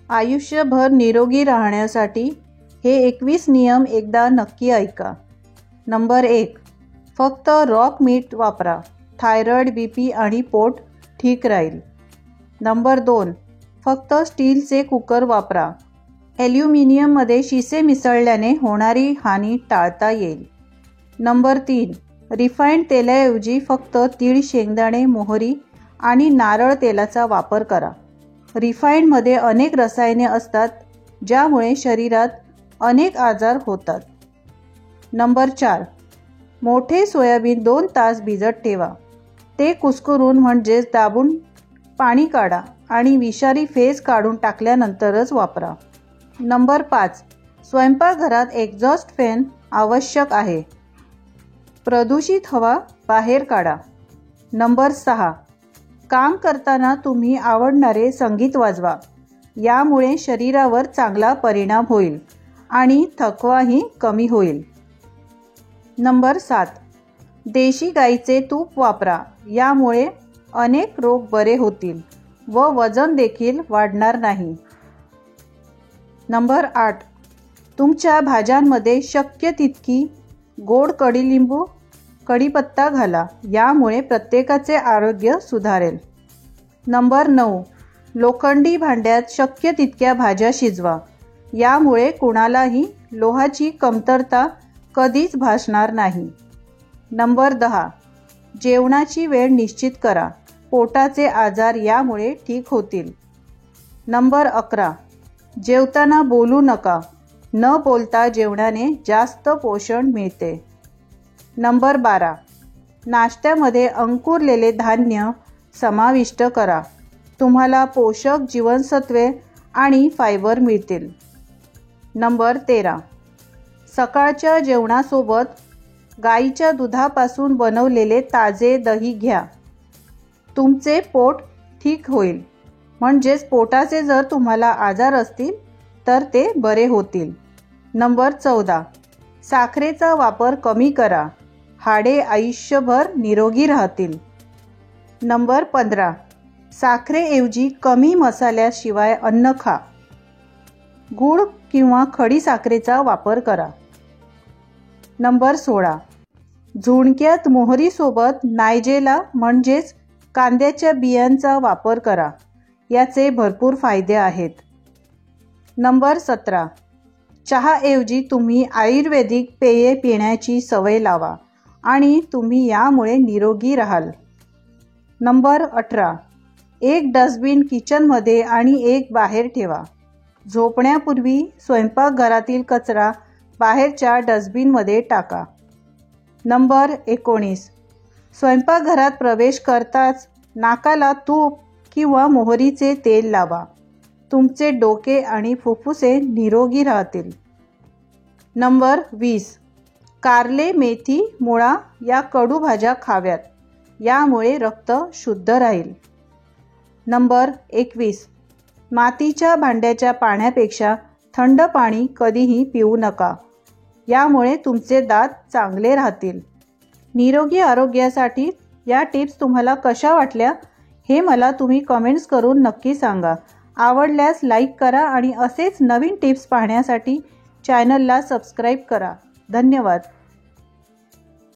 आयुष्यभर निरोगी राहण्यासाठी हे 21 नियम एकदा नक्की ऐका। नंबर 1, फक्त रॉक मीट वापरा, थायरॉईड, BP आणि पोट ठीक राहील। नंबर 2, फक्त स्टीलचे कुकर वापरा, ॲल्युमिनियममध्ये शिसे मिसळल्याने होणारी हानी टाळता येईल। नंबर 3, रिफाइंड तेलाऐवजी फक्त तीळ, शेंगदाणे, मोहरी आणि नारळ तेलाचा वापर करा। रिफाइंडमध्ये अनेक रसायने असतात ज्यामुळे शरीरात अनेक आजार होतात। नंबर 4, मोठे सोयाबीन 2 तास भिजत ठेवा, ते कुस्करून म्हणजेच दाबून पाणी काढा आणि विषारी फेस काढून टाकल्यानंतरच वापरा। नंबर 5, स्वयंपाकघरात एक्झॉस्ट फॅन आवश्यक आहे, प्रदूषित हवा बाहेर काढा। नंबर 6, काम करताना तुम्ही आवडणारे संगीत वाजवा, यामुळे शरीरावर चांगला परिणाम होईल आणि थकवाही कमी होईल। नंबर 7, देशी गाईचे तूप वापरा, यामुळे अनेक रोग बरे होतील व वजन देखील वाढणार नाही। नंबर 8, तुमच्या भाज्यांमध्ये शक्य तितकी गोड कडुलिंबू, कढीपत्ता घाला, यामुळे प्रत्येकाचे आरोग्य सुधारेल। नंबर 9, लोखंडी भांड्यात शक्य तितक्या भाज्या शिजवा, यामुळे कुणालाही लोहाची कमतरता कधीच भासणार नाही। नंबर 10, जेवणाची वेळ निश्चित करा, पोटाचे आजार यामुळे ठीक होतील। नंबर 11, जेवताना बोलू नका, न बोलता जेवणाने जास्त पोषण मिळते। नंबर 12, नाश्त्यामध्ये अंकुरलेले धान्य समाविष्ट करा, तुम्हाला पोषक जीवनसत्त्वे आणि फायबर मिळतील। नंबर 13, सकाळच्या जेवणासोबत गाईच्या दुधापासून बनवलेले ताजे दही घ्या, तुमचे पोट ठीक होईल, म्हणजेच पोटाचे जर तुम्हाला आजार असतील तर ते बरे होतील। नंबर 14, साखरेचा वापर कमी करा, हाडे आयुष्यभर निरोगी राहतील। नंबर 15, साखरेऐवजी कमी मसाल्याशिवाय अन्न खा, गूळ किंवा खडी साखरेचा वापर करा। नंबर 16, झुणक्यात मोहरीसोबत नायजेला म्हणजेच कांद्याच्या बियांचा वापर करा, याचे भरपूर फायदे आहेत। नंबर 17, चहाऐवजी तुम्ही आयुर्वेदिक पेये पिण्याची सवय लावा आणि तुम्ही यामुळे निरोगी राहाल। नंबर 18, एक डस्टबिन किचनमध्ये आणि एक बाहेर ठेवा, झोपण्यापूर्वी स्वयंपाकघरातील कचरा बाहेरच्या डस्टबिनमध्ये टाका। नंबर 19, स्वयंपाकघरात प्रवेश करताच नाकाला तूप किंवा मोहरीचे तेल लावा, तुमचे डोके आणि फुफ्फुसे निरोगी राहतील। नंबर 20, कारले, मेथी, मुळा या कडू भाज्या खाव्यात, यामुळे रक्त शुद्ध राहील। नंबर 21, मातीच्या भांड्याच्या पाण्यापेक्षा थंड पाणी कधीही पिऊ नका, यामुळे तुमचे दात चांगले राहतील। निरोगी आरोग्यासाठी या टिप्स तुम्हाला कशा वाटल्या हे मला तुम्ही कमेंट्स करून नक्की सांगा। आवडल्यास लाईक करा आणि असेच नवीन टिप्स पाहण्यासाठी चॅनलला सबस्क्राईब करा। धन्यवाद।